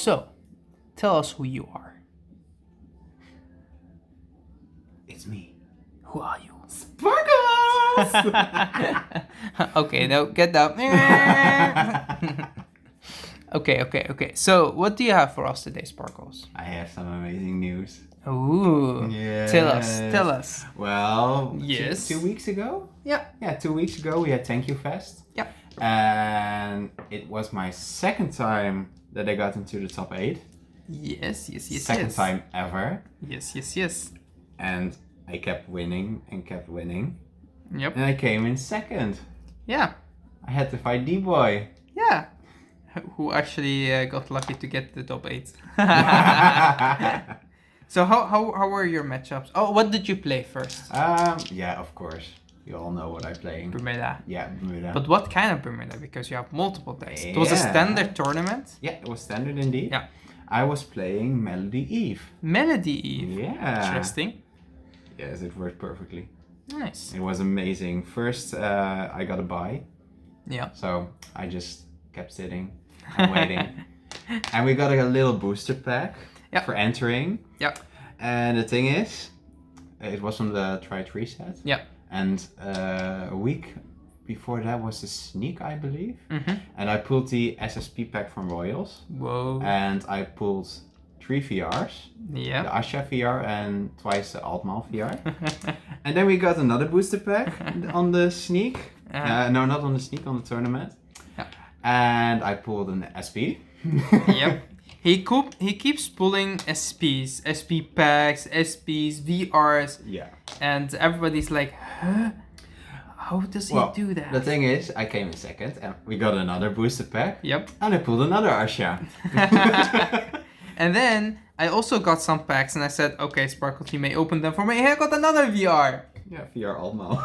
So, tell us who you are. It's me. Who are you? Sparkels! Okay, no, get down. Okay. So, what do you have for us today, Sparkles? I have some amazing news. Ooh. Yes. Tell us. Well, Yes. 2 weeks ago? Yeah. Yeah, 2 weeks ago we had Thank You Fest. Yeah. And it was my second time that I got into the top 8. Yes. Second time ever. Yes. And I kept winning and kept winning. Yep. And I came in second. Yeah. I had to fight D-Boy. Yeah. Who actually got lucky to get the top 8. So how were your matchups? Oh, what did you play first? Yeah, of course. You all know what I'm playing. Bermuda. Yeah, Bermuda. But what kind of Bermuda? Because you have multiple decks. It was a Yeah. standard tournament. Yeah, it was standard indeed. Yeah. I was playing Melody Eve. Melody Eve. Yeah. Interesting. Yes, it worked perfectly. Nice. It was amazing. First, I got a buy. Yeah. So I just kept sitting and waiting. And we got a little booster pack for entering. Yeah. And the thing is, it was from the Try 3 set. Yeah. And a week before that was the sneak, I believe. Mm-hmm. And I pulled the SSP pack from Royals. Whoa. And I pulled 3 VRs. Yeah. The Asha VR and twice the altmile VR. And then we got another booster pack on the sneak. No, not on the sneak, on the tournament. Yeah. And I pulled an SP. Yep. He keeps pulling SPs, SP packs, SPs, VRs. Yeah. And everybody's like, huh? How does he do that? The thing is, I came in second and we got another booster pack. Yep. And I pulled another Asha. And then I also got some packs and I said, okay, Sparkles, you may open them for me. Hey, I got another VR. Yeah, VR altmile.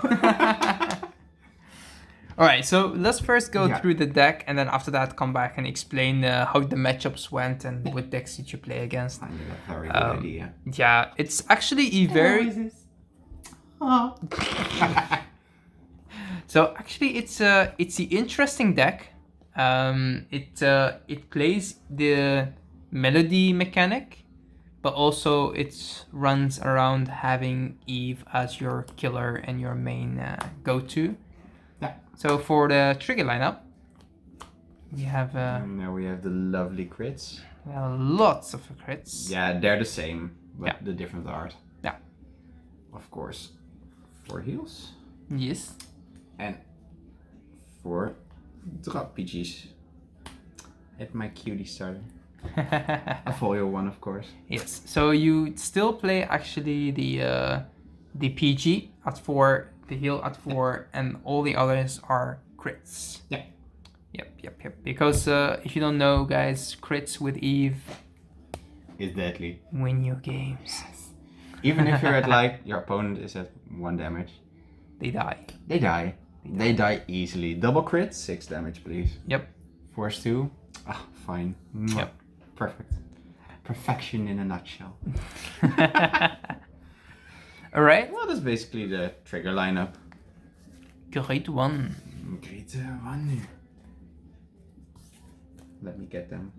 Alright, so let's first go through the deck and then after that come back and explain how the matchups went and what decks did you play against. I think that's a very good idea. Yeah, it's actually a very... So actually it's the interesting deck. It plays the melody mechanic, but also it runs around having Eve as your killer and your main go-to. Yeah. So for the trigger lineup, we have now we have the lovely crits. lots of crits. Yeah, they're the same, but the different art. Yeah. Of course, 4 heals. Yes. And 4 drop PGs. At my cutie starter. A foil one, of course. Yes. So you still play actually the PG at 4, the heal at 4, and all the others are crits. Yeah. Yep. Because if you don't know, guys, crits with Eve Is deadly. win your games. Even if you're at like your opponent is at 1 damage. They die. They die. They die easily. Double crit, 6 damage, please. Yep. Force 2. Ah, fine. Yep. Perfect. Perfection in a nutshell. Alright. Well, that's basically the trigger lineup. Great one. Great one. Let me get them.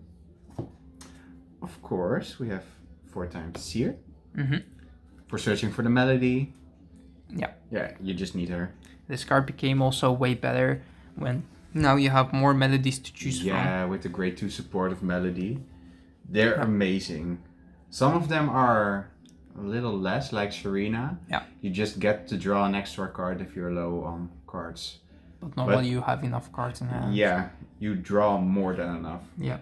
Of course, we have 4 times Seer. Mm-hmm. For searching for the melody. Yeah. Yeah, you just need her. This card became also way better when now you have more melodies to choose from. Yeah, with the grade 2 support of melody. They're amazing. Some of them are a little less, like Serena. Yeah. You just get to draw an extra card if you're low on cards. But normally you have enough cards in hand. Yeah, you draw more than enough. Yeah.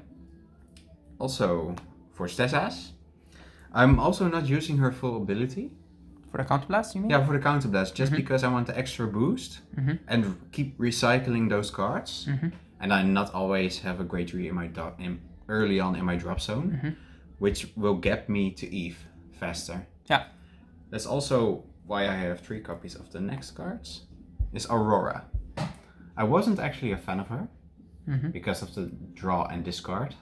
Also, for Stessas, I'm also not using her full ability. For the counterblast, you mean? Yeah, for the counterblast, just because I want the extra boost and keep recycling those cards. And I not always have a grade 3 in my early on in my drop zone, which will get me to Eve faster. Yeah. That's also why I have 3 copies of the next cards. Is Aurora. I wasn't actually a fan of her because of the draw and discard.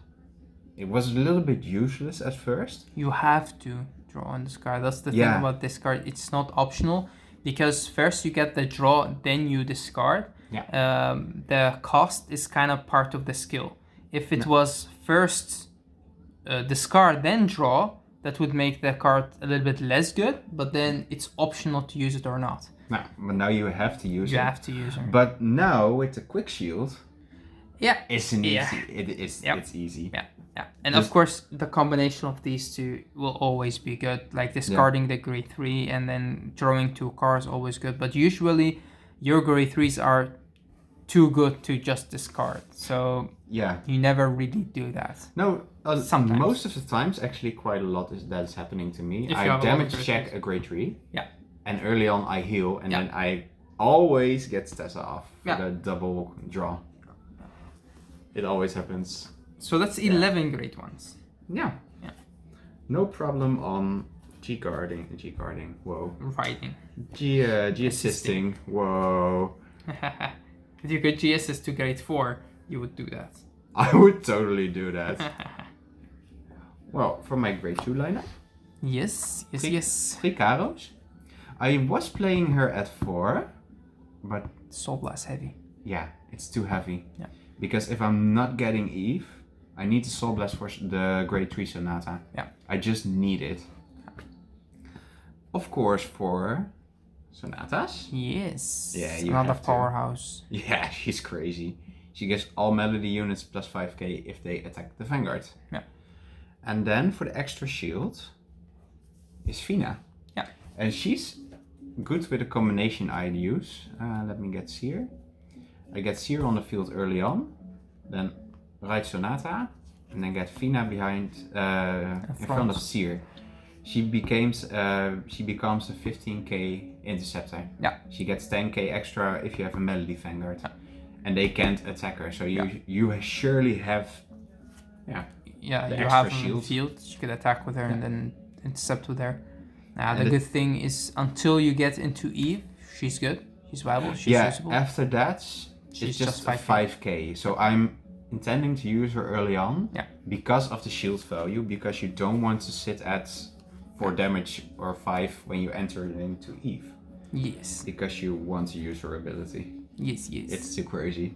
It was a little bit useless at first. You have to draw on this card. That's the thing about this card. It's not optional because first you get the draw, then you discard. The cost is kind of part of the skill. If it was first discard then draw, that would make the card a little bit less good, but then it's optional to use it or not. No, but now you have to use it. You have to use it. But now with the quick shield, yeah, it's easy. Yeah. And of course, the combination of these two will always be good. Like discarding the grade 3 and then drawing 2 cards always good. But usually, your grade 3s are too good to just discard. So you never really do that. No, sometimes. Most of the times, actually, quite a lot that's happening to me. If I damage check a grade 3. Yeah. And early on, I heal, and then I always get Tessa off for the double draw. It always happens. So that's 11 grade ones. Yeah. No problem on G guarding. Whoa. Writing. G assisting. Whoa. If you could G assist to grade 4, you would do that. I would totally do that. Well, for my grade 2 lineup. Yes. 3 Karos. I was playing her at 4, but Soul Blast heavy. Yeah, it's too heavy. Yeah. Because if I'm not getting Eve, I need the Soul Blast for the grade 3 Sonata. Yeah. I just need it. Of course, for Sonatas. Yes. Yeah, you another have to. powerhouse. Yeah, she's crazy. She gets all melody units plus 5k if they attack the Vanguard. Yeah. And then for the extra shield is Fina. Yeah. And she's good with the combination I use. Let me get Seer. I get Seer on the field early on, then ride Sonata, and then get Fina behind in front of Seer. She becomes a 15k interceptor. Yeah. She gets 10k extra if you have a melody Vanguard. Yeah. And they can't attack her, so you surely have you the have extra her shield. on the field. You could attack with her and then intercept with her. The good thing is until you get into Eve, she's good. She's viable. She's usable. After that, it's just 5k. So I'm intending to use her early on because of the shield value, because you don't want to sit at 4 damage or 5 when you enter into Eve. Yes. Because you want to use her ability. Yes. It's too crazy.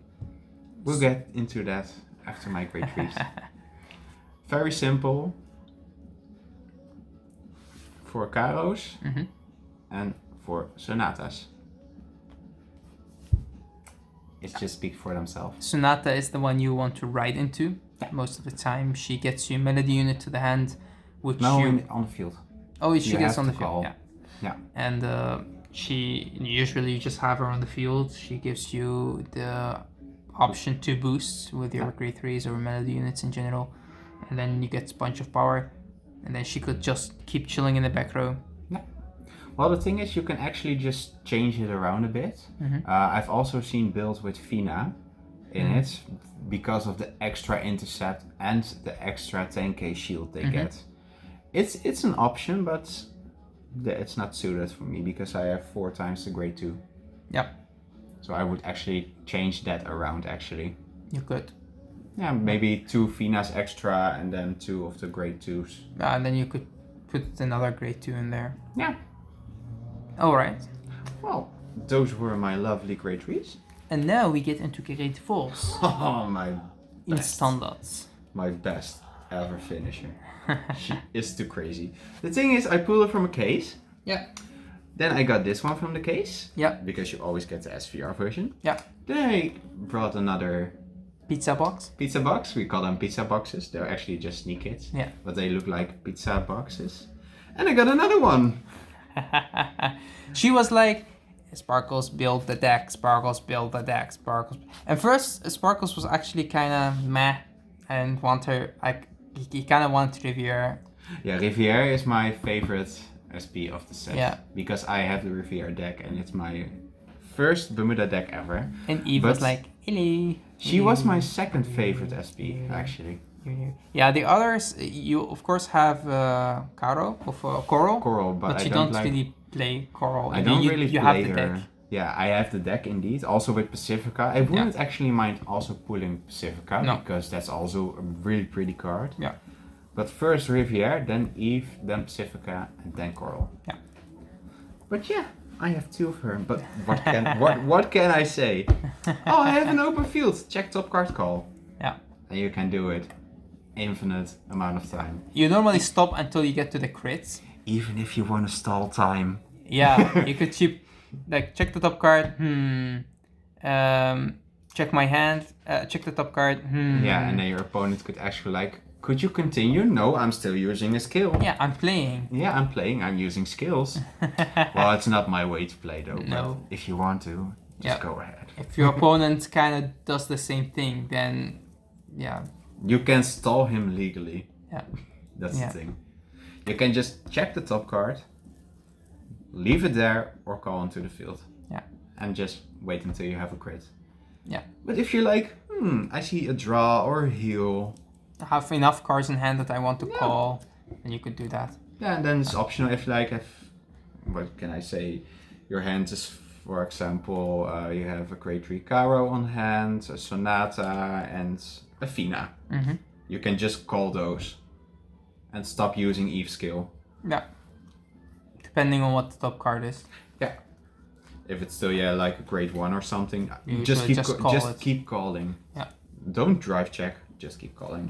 We'll get into that after my grade 3s. Very simple. For Karos and for Sonatas. It just speaks for themselves. Sonata is the one you want to ride into. Most of the time, she gets you a melody unit to the hand, which on the field. Oh, she you gets have on the to field. call. Yeah. And she usually you just have her on the field. She gives you the option to boost with your grade 3s or melody units in general, and then you get a bunch of power. And then she could just keep chilling in the back row. Yeah. Well, the thing is, you can actually just change it around a bit. I've also seen builds with Fina in it because of the extra intercept and the extra 10k shield they get. It's an option, but it's not suited for me because I have 4 times the grade 2. Yeah. So I would actually change that around actually. You could. Yeah, maybe 2 Finas extra and then 2 of the grade 2s. And then you could put another grade 2 in there. Yeah. Alright. Well, those were my lovely grade 3s. And now we get into grade 4s. Oh, my in best. standards. My best ever finisher. She is too crazy. The thing is, I pulled it from a case. Yeah. Then I got this one from the case. Yeah. Because you always get the SVR version. Yeah. Then I brought another pizza box. Pizza box. We call them pizza boxes. They're actually just sneak kits. Yeah. But they look like pizza boxes. And I got another one. She was like, Sparkles build the deck, Sparkles build the deck, Sparkles. And first, Sparkles was actually kind of meh and he kind of wanted Riviera. Yeah, Riviera is my favorite SP of the set. Yeah. Because I have the Riviera deck and it's my first Bermuda deck ever. And Eve was like, hello. She was my second favorite SP, actually. Yeah, the others, you of course have Coral, but you don't really play Coral. I don't really you play have the her. deck. Yeah, I have the deck indeed. Also with Pacifica. I wouldn't actually mind also pulling Pacifica because that's also a really pretty card. Yeah. But first Riviera, then Eve, then Pacifica, and then Coral. Yeah. But yeah, I have 2 of her. But what can I say? Oh, I have an open field. Check top card call. Yeah. And you can do it infinite amount of time. You normally stop until you get to the crits. Even if you want to stall time. Yeah, you could check the top card. Check my hand. Check the top card. Yeah, and then your opponent could actually like, could you continue? No, I'm still using a skill. Yeah, I'm playing. Yeah, I'm playing. I'm using skills. Well, it's not my way to play though. No. But if you want to, just go ahead. If your opponent kind of does the same thing, then yeah. You can stall him legally. Yeah. That's the thing. You can just check the top card, leave it there, or call onto the field. Yeah. And just wait until you have a crit. Yeah. But if you're like, I see a draw or a heal. I have enough cards in hand that I want to call, then you could do that. Yeah, and then it's optional if like, what can I say? Your hand is, for example, you have a grade 3 Caro on hand, a Sonata, and a Fina. Mm-hmm. You can just call those and stop using Eve skill. Yeah. Depending on what the top card is. Yeah. If it's still like a grade 1 or something, You just keep calling. Yeah. Don't drive check. Just keep calling.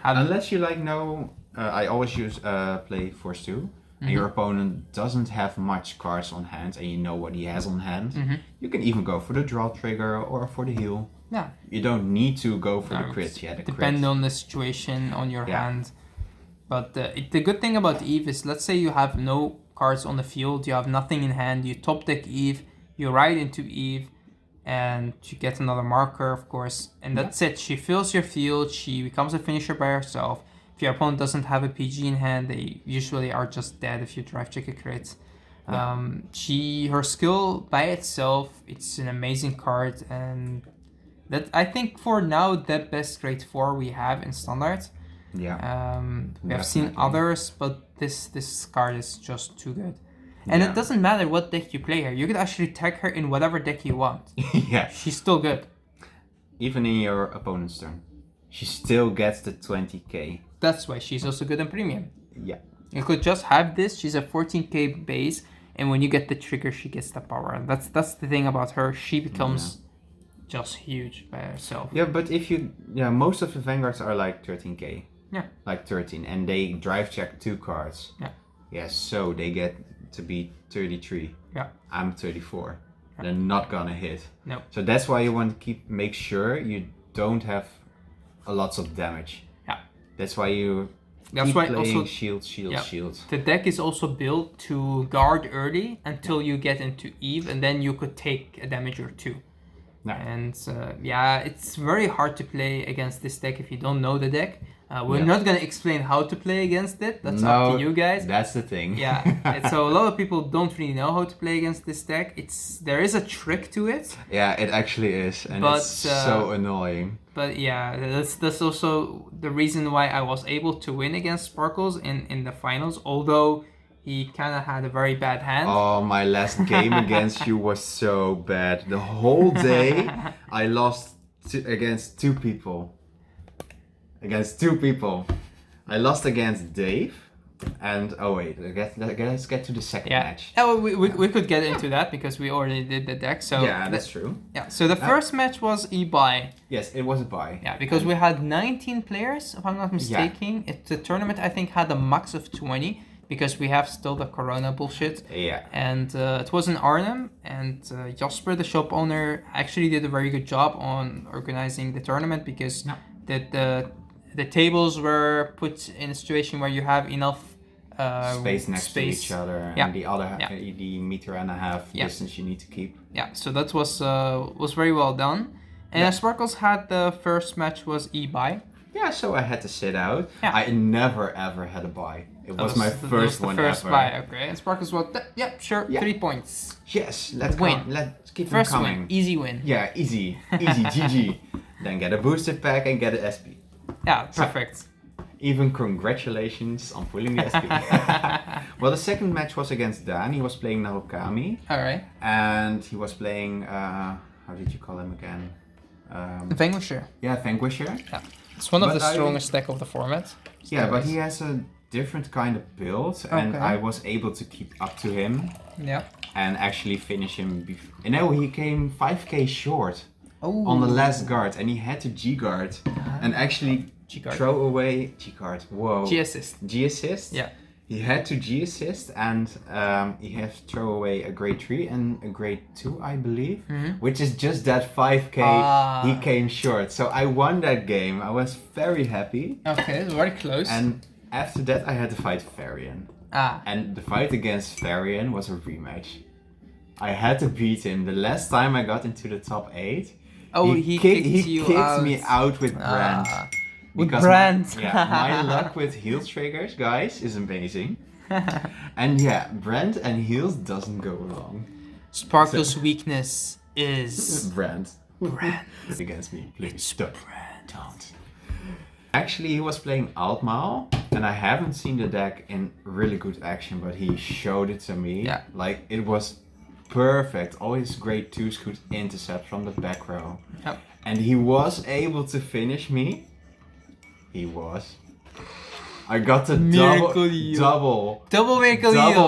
Unless you like know, I always play Force 2. And your opponent doesn't have much cards on hand, and you know what he has on hand. You can even go for the draw trigger or for the heal. Yeah. You don't need to go for the crits. Yeah, depend on the situation on your hand. But the good thing about Eve is, let's say you have no cards on the field, you have nothing in hand, you top deck Eve, you ride into Eve, and you get another marker, of course, and that's it. She fills your field, she becomes a finisher by herself. If your opponent doesn't have a PG in hand, they usually are just dead if you drive check a crit. Her skill by itself, it's an amazing card, and that I think for now the best grade 4 we have in standard. Yeah. We have seen others, but this card is just too good. And it doesn't matter what deck you play her. You could actually tag her in whatever deck you want. Yeah. She's still good. Even in your opponent's turn. She still gets the 20k. That's why she's also good in premium. Yeah. You could just have this. She's a 14k base, and when you get the trigger, she gets the power. And that's the thing about her. She becomes just huge by herself. Yeah, but if you... Yeah, most of the Vanguards are like 13k. Yeah. Like 13. And they drive check 2 cards. Yeah. Yeah, so they get to be 33. Yeah. I'm 34. Yeah. They're not gonna hit. No. So that's why you want to make sure you don't have a lots of damage. Yeah. That's why you That's keep why playing also shield. The deck is also built to guard early until you get into Eve, and then you could take a damage or 2. No. And it's very hard to play against this deck if you don't know the deck. We're not going to explain how to play against it. That's up to you guys. That's the thing. Yeah. And so a lot of people don't really know how to play against this deck. There is a trick to it. Yeah, it actually is, and it's so annoying. But yeah, that's also the reason why I was able to win against Sparkels in the finals, although he kind of had a very bad hand. Oh, my last game against you was so bad. The whole day I lost against 2 people. I lost against Dave. And let's get to the second match. Yeah, we could get into that because we already did the deck. So yeah, that's true. Yeah, so the first match was e-buy. Yes, it was a buy. Yeah, because we had 19 players, if I'm not mistaken. The tournament I think had a max of 20 because we have still the Corona bullshit. Yeah. And it was in Arnhem, and Jasper, the shop owner, actually did a very good job on organizing the tournament because the tables were put in a situation where you have enough space next to each other, and the other the meter and a half distance you need to keep. Yeah, so that was very well done. And Sparkels had the first match was e-buy. Yeah, so I had to sit out. Yeah. I never ever had a buy. It was my first one first ever. buy, okay. And Sparkels was 3 points. Yes, let's keep first them coming. Win, easy win. Yeah, easy, GG. Then get a boosted pack and get an SP. Yeah, perfect. Even congratulations on pulling the SP. Well, the second match was against Dan. He was playing Narukami. All right. And he was playing, how did you call him again? Vanquisher. Yeah, Vanquisher. Yeah. It's one of the strongest deck of the format. Yeah, but he has a different kind of build, and I was able to keep up to him. Yeah. And actually finish him. He came 5k short on the last guard, and he had to G guard, and actually G-card. throw away G-card. Whoa. G-assist. G-assist? Yeah. He had to G-assist and he had to throw away a grade 3 and a grade 2, I believe. Which is just that 5k he came short. So I won that game. I was very happy. Okay, it's very close. And after that I had to fight Varian. And the fight against Varian was a rematch. I had to beat him. The last time I got into the top 8, he kicked me out with Brand. With Brand. My luck with heal triggers, guys, is amazing. And yeah, Brand and heals doesn't go wrong. Sparkles' weakness is... Brand. Against me, please. Don't. Actually, he was playing altmile, and I haven't seen the deck in really good action, but he showed it to me. Yeah. Like, it was perfect. All his grade 2s could intercept from the back row. Yep. And he was able to finish me. He was. I got the double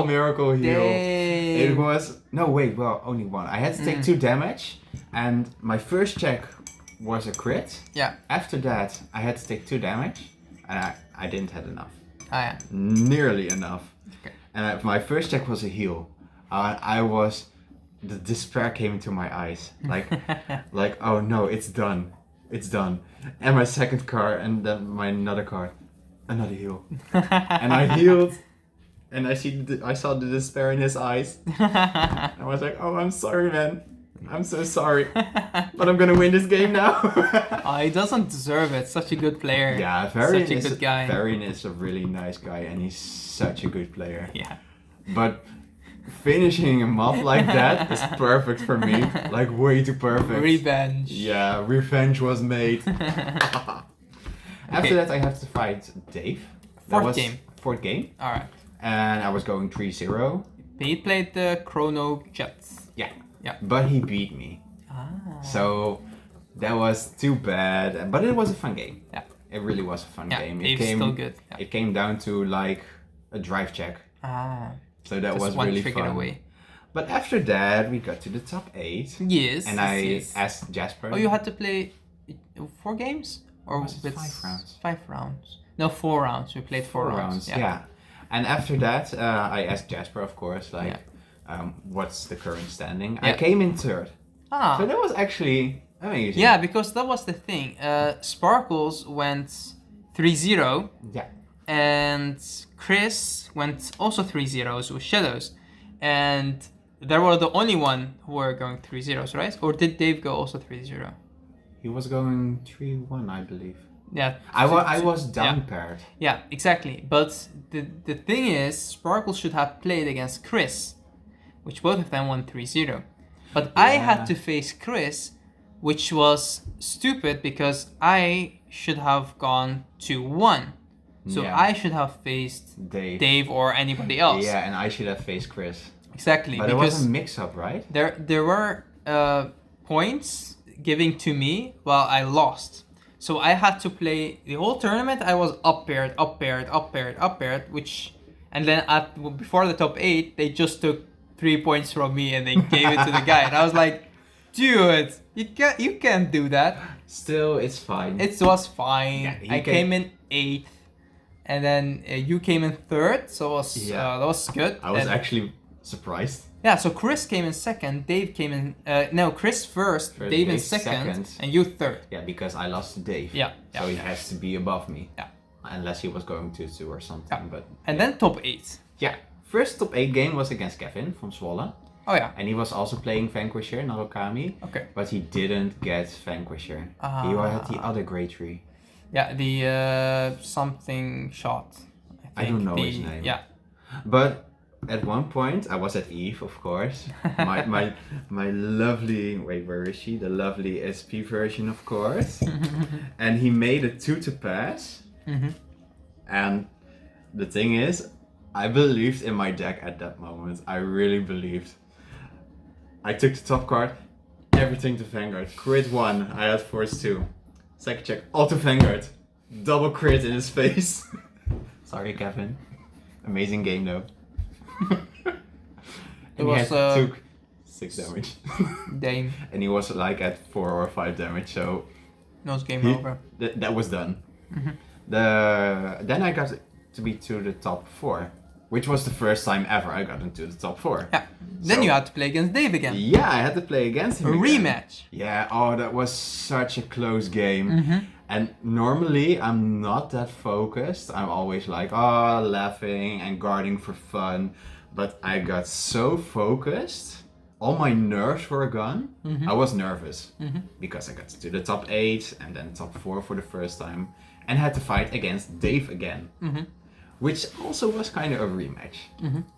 miracle heal. Dang. It was only one. I had to take 2 damage, and my first check was a crit. Yeah. After that, I had to take 2 damage, and I didn't have enough. Nearly enough. Okay. And my first check was a heal. The despair came into my eyes. Like, oh no, it's done. It's done. And my second card, and then my another card, another heal. And I healed, and I saw the despair in his eyes. I was like, oh, I'm sorry, man. I'm so sorry. But I'm gonna win this game now. He doesn't deserve it. Such a good player. Yeah, such a good guy. Varian is a really nice guy, and he's such a good player. Yeah. But finishing him off like that is perfect for me. Like, way too perfect. Revenge. Yeah, revenge was made. After that, I have to fight Dave. Fourth game. Alright. And I was going 3-0. He played the Chrono Jets. Yeah. Yeah. But he beat me. So that was too bad. But it was a fun game. Yeah. It really was a fun game. Dave's still good. Yeah. It came down to like a drive check. So that was really fun. Away. But after that, we got to the top 8. Yes. And I asked Jasper. Oh, you had to play 4 games? Or was it 5 rounds? 5 rounds. No, 4 rounds. We played 4 rounds. Yeah. And after that, I asked Jasper, of course, what's the current standing? I came in 3rd. So that was actually amazing. Yeah, because that was the thing. Sparkles went 3-0. Yeah. And Chris went also 3-0s with Shadows. And they were the only one who were going 3-0s, right? Or did Dave go also 3-0? He was going 3-1, I believe. Yeah. I was down paired. Yeah, exactly. But the thing is, Sparkles should have played against Chris, which both of them won 3-0. But I had to face Chris, which was stupid because I should have gone 2-1. So I should have faced Dave or anybody else. Yeah, and I should have faced Chris. Exactly. But it was a mix-up, right? There were points giving to me while I lost. So I had to play the whole tournament. I was up paired, which, and then before the top 8, they just took 3 points from me and they gave it to the guy. And I was like, dude, you can't do that. Still, it's fine. It was fine. Yeah, I came in 8th. And then you came in 3rd, so that was good. I was actually surprised. Yeah, so Chris came in 2nd, Dave came in... Chris first, Dave in 2nd, and you 3rd. Yeah, because I lost to Dave. Yeah. So he has to be above me. Yeah. Unless he was going to 2 or something. Yeah. And then top 8. Yeah. First top 8 game was against Kevin from Zwolle. Oh yeah. And he was also playing Vanquisher, Narukami. Okay. But he didn't get Vanquisher. He had the other grade 3. Yeah, the something shot. I don't know his name. Yeah. But at one point, I was at Eve, of course. my lovely, where is she? The lovely SP version, of course. And he made a 2 to pass. And the thing is, I believed in my deck at that moment. I really believed. I took the top card, everything to Vanguard. Crit 1, I had force 2. Second check, auto Vanguard. Double crit in his face. Sorry, Kevin. Amazing game though. And he took 6 damage. Dang. And he was like at 4 or 5 damage, so... No, it's game over. That was done. Then I got to be to the top 4, which was the first time ever I got into the top 4. Yeah. Then you had to play against Dave again. Yeah, I had to play against him A again. rematch. Yeah, oh, that was such a close game. And normally I'm not that focused. I'm always like, laughing and guarding for fun. But I got so focused. All my nerves were gone. I was nervous because I got to the top 8 and then top 4 for the first time. And had to fight against Dave again. Which also was kind of a rematch.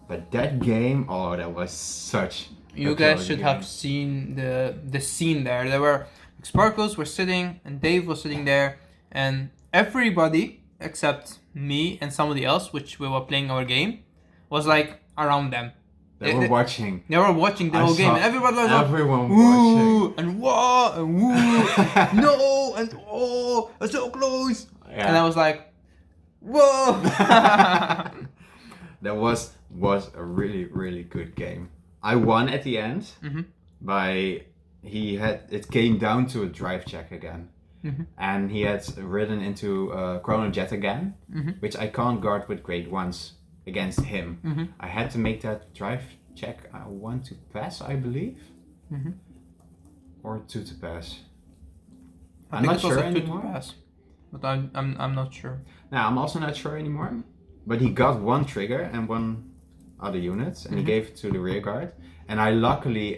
But that game, that was such You guys should have seen the scene there. There were Sparkels were sitting and Dave was sitting there, and everybody except me and somebody else, which we were playing our game, was like around them. They were watching. They were watching the whole game. And everybody was like, everyone woo, watching. and whoa, and woo, no, and oh, it's so close. Yeah. And I was like, whoa. That was a really, really good game. I won at the end by it came down to a drive check again. And he had ridden into Chrono Jet again, which I can't guard with grade 1s against him. I had to make that drive check 1 to pass, I believe. Or 2 to pass. I'm not sure anymore. 2 to pass. But I'm not sure. Now I'm also not sure anymore. But he got 1 trigger and 1 other unit, and he gave it to the rear guard. And I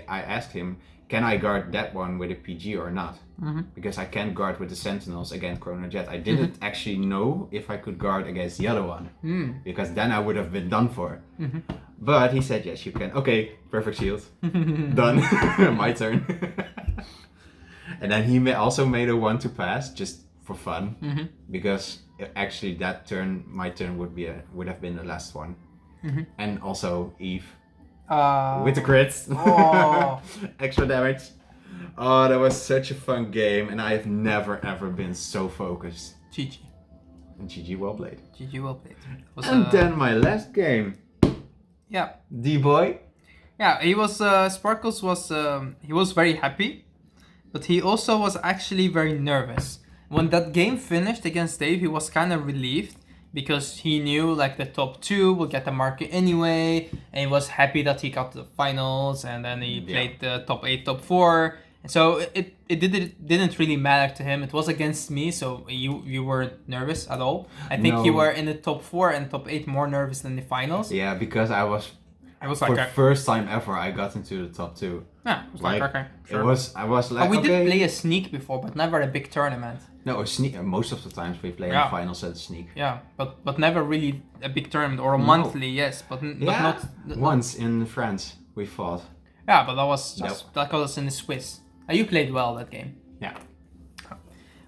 asked him, can I guard that one with a PG or not? Because I can't guard with the Sentinels against Chrono Jet. I didn't actually know if I could guard against the other one, because then I would have been done for. But he said, yes, you can. Okay, perfect shield. Done. My turn. And then he also made a 1 to pass, just for fun, because actually that turn, my turn would have been the last one. And also Eve. With the crits. Extra damage. Oh, that was such a fun game, and I have never ever been so focused. GG. And GG well played. GG well played. And then my last game. Yeah. D-Boy. Yeah, he was Sparkels was he was very happy, but he also was actually very nervous. When that game finished against Dave, he was kind of relieved, because he knew like the top 2 will get the market anyway, and he was happy that he got the finals, and then he played the top 8, top 4. And so it didn't really matter to him. It was against me, so you weren't nervous at all. I think you were in the top 4 and top 8 more nervous than the finals. Yeah, because I was like, for the first time ever I got into the top 2. Yeah, it was like okay. Sure. I was like, we did play a sneak before, but never a big tournament. No, a sneak. Most of the times we play in finals at a sneak. Yeah, but never really a big tournament or a monthly. Yes, but not once in France we fought. Yeah, but that was just that was in the Swiss. You played well that game. Yeah.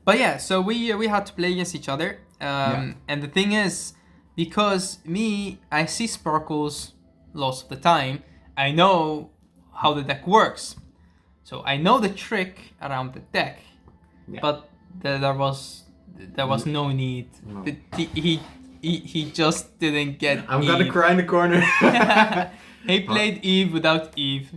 But yeah, so we had to play against each other. And the thing is, because I see Sparkles lots of the time. I know how the deck works, so I know the trick around the deck. Yeah. But there was no need. No. He just didn't get. I'm gonna cry in the corner. He played Eve without Eve.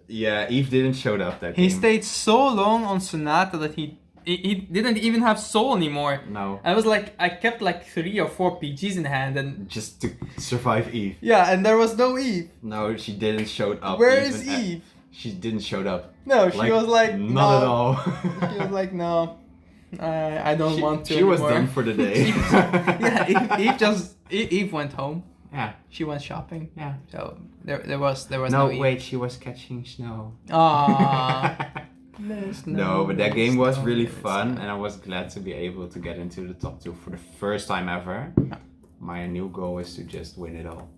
Yeah, Eve didn't show up that game. He stayed so long on Sonata that he didn't even have soul anymore. No. I kept like 3 or 4 PGs in hand and just to survive Eve. Yeah, and there was no Eve. No, she didn't show up. Where is Eve? She didn't show up. No, she was like not at all. She was like no. I don't want to. She anymore. was done for the day. Eve went home. Yeah. She went shopping. Yeah. So there was no Eve. Wait, she was catching snow. Aww. No, but that game was really fun, and I was glad to be able to get into the top 2 for the first time ever. Yeah. My new goal is to just win it all.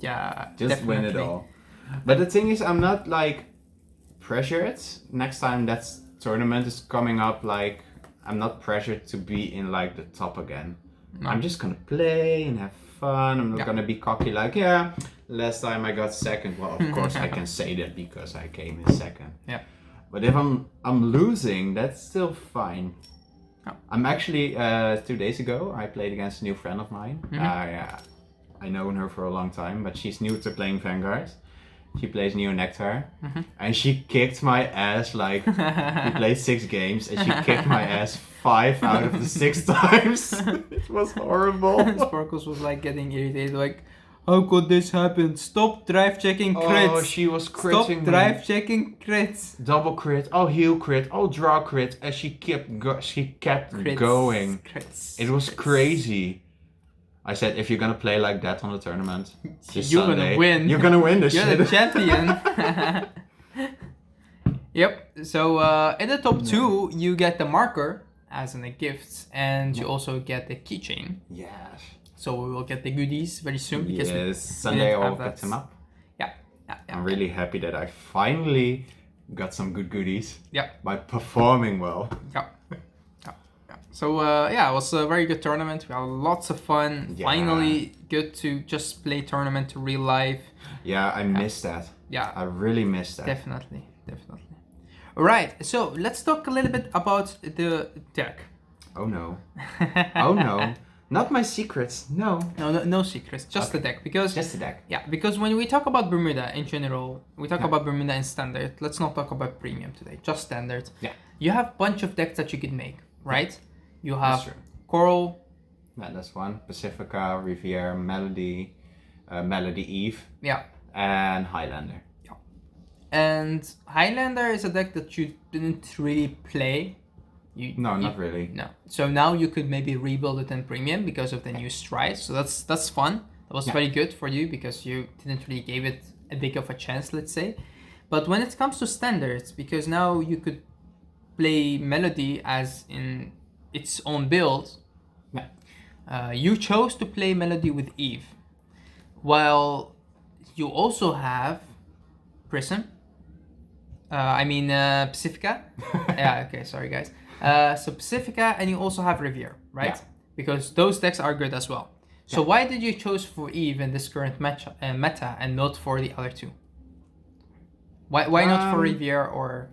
Yeah, just definitely. win it all. But the thing is, I'm not like pressured. Next time that tournament is coming up, like I'm not pressured to be in like the top again. No. I'm just gonna play and have fun. I'm not gonna be cocky like, yeah, last time I got second. Well, of course I can say that because I came in second. Yeah. But if I'm losing, that's still fine. Oh. I'm actually 2 days ago I played against a new friend of mine. I known her for a long time, but she's new to playing Vanguard, She plays Neo Nectar, and she kicked my ass. Like we played 6 games, and she kicked my ass 5 out of the 6 times. It was horrible. Sparkles was like getting irritated, like, how could this happen? Stop drive checking crits. Oh, she was critting Stop drive checking crits. Double crit. Oh, heal crit. Oh, draw crit. And she kept Crits, going. Crits, It was crits. crazy. I said, if you're gonna play like that on the tournament, this You're Sunday, gonna win. You're gonna win this You're shit. the champion. Yep. So in the top 2, you get the marker as in a gift, and you also get the keychain. Yes. So we will get the goodies very soon. Because Yes, Sunday I will pick them up. Yeah. I'm really happy that I finally got some good goodies. Yeah. By performing well. Yeah. So it was a very good tournament. We had lots of fun. Yeah. Finally, good to just play tournament real life. Yeah, I missed that. Yeah. I really missed that. Definitely. All right. So let's talk a little bit about the deck. Oh no. Oh no. Not my secrets. No. No secrets. Just the deck. Because Just the deck. yeah, because when we talk about Bermuda in general, we talk about Bermuda in standard. Let's not talk about premium today. Just standard. Yeah. You have a bunch of decks that you could make, right? You have true. Coral. Yeah, that's one. Pacifica, Riviera, Melody, Melody Eve, Yeah. and Highlander. Yeah. And Highlander is a deck that you didn't really play. Not really. No. So now you could maybe rebuild it in premium because of the new strides. So that's fun. That was very good for you because you didn't really give it a big of a chance, let's say. But when it comes to standards, because now you could play Melody as in its own build. Yeah. You chose to play Melody with Eve, while you also have Prism. Pacifica. Yeah, okay, sorry guys. So Pacifica, and you also have Riviera, right? Yeah. Because those decks are good as well. So why did you choose for Eve in this current meta and not for the other 2? Why not for Riviera or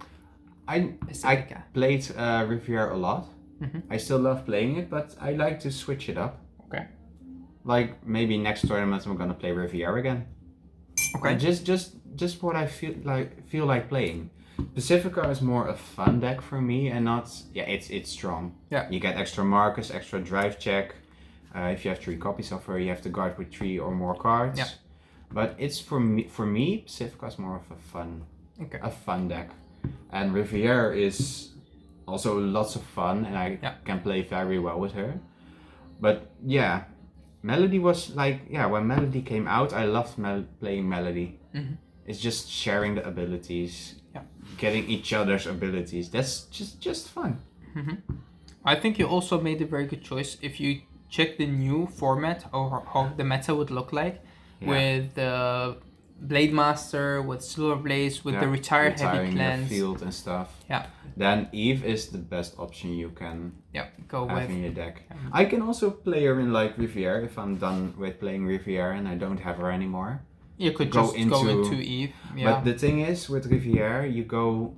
Pacifica? I played Riviera a lot. I still love playing it, but I like to switch it up. Okay. Like maybe next tournament I'm gonna play Riviera again. Okay. Just what I feel like playing. Pacifica is more a fun deck for me, and not it's strong. Yeah. You get extra markers, extra drive check. If you have 3 copies of her, you have to guard with 3 or more cards. Yeah. But it's for me, Pacifica is more of a fun deck, and Riviera is also lots of fun, and I can play very well with her. But yeah, Melody was like, when Melody came out, I loved playing Melody. It's just sharing the abilities, getting each other's abilities. That's just fun. I think you also made a very good choice. If you check the new format or how the meta would look like with the Blade Master, with Silver Blaze, with the retired heavy clans, field and stuff. Yeah. Then Eve is the best option you can go have with in your deck. I can also play her in like Riviera if I'm done with playing Riviera and I don't have her anymore. You could go into Eve. Yeah. But the thing is, with Riviera, you go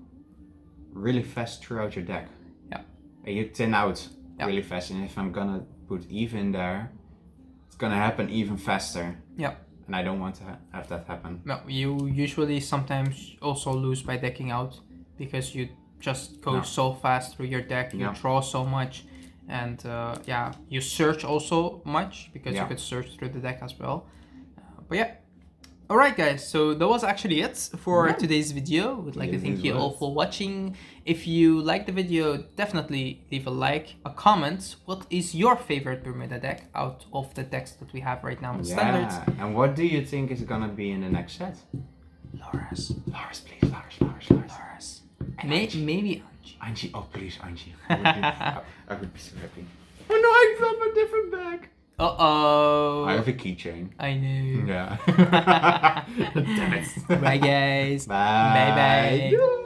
really fast throughout your deck. Yeah. And you thin out really fast. And if I'm gonna put Eve in there, it's gonna happen even faster. Yeah. And I don't want to have that happen. No, you usually sometimes also lose by decking out because you just go so fast through your deck. You draw so much, and you search also much because you could search through the deck as well. But yeah. Alright guys, so that was actually it for today's video. We'd like to thank you all for watching. If you liked the video, definitely leave a like, a comment. What is your favorite Bermuda deck out of the decks that we have right now in standards? And what do you think is gonna be in the next set? Loras. Loras, please. Loras. Maybe Angie. Angie, oh please, Angie. I would be so happy. Oh no, I dropped a different bag. Uh-oh. I have a keychain. I knew. Yeah. Damn it. Bye guys. Bye. Bye.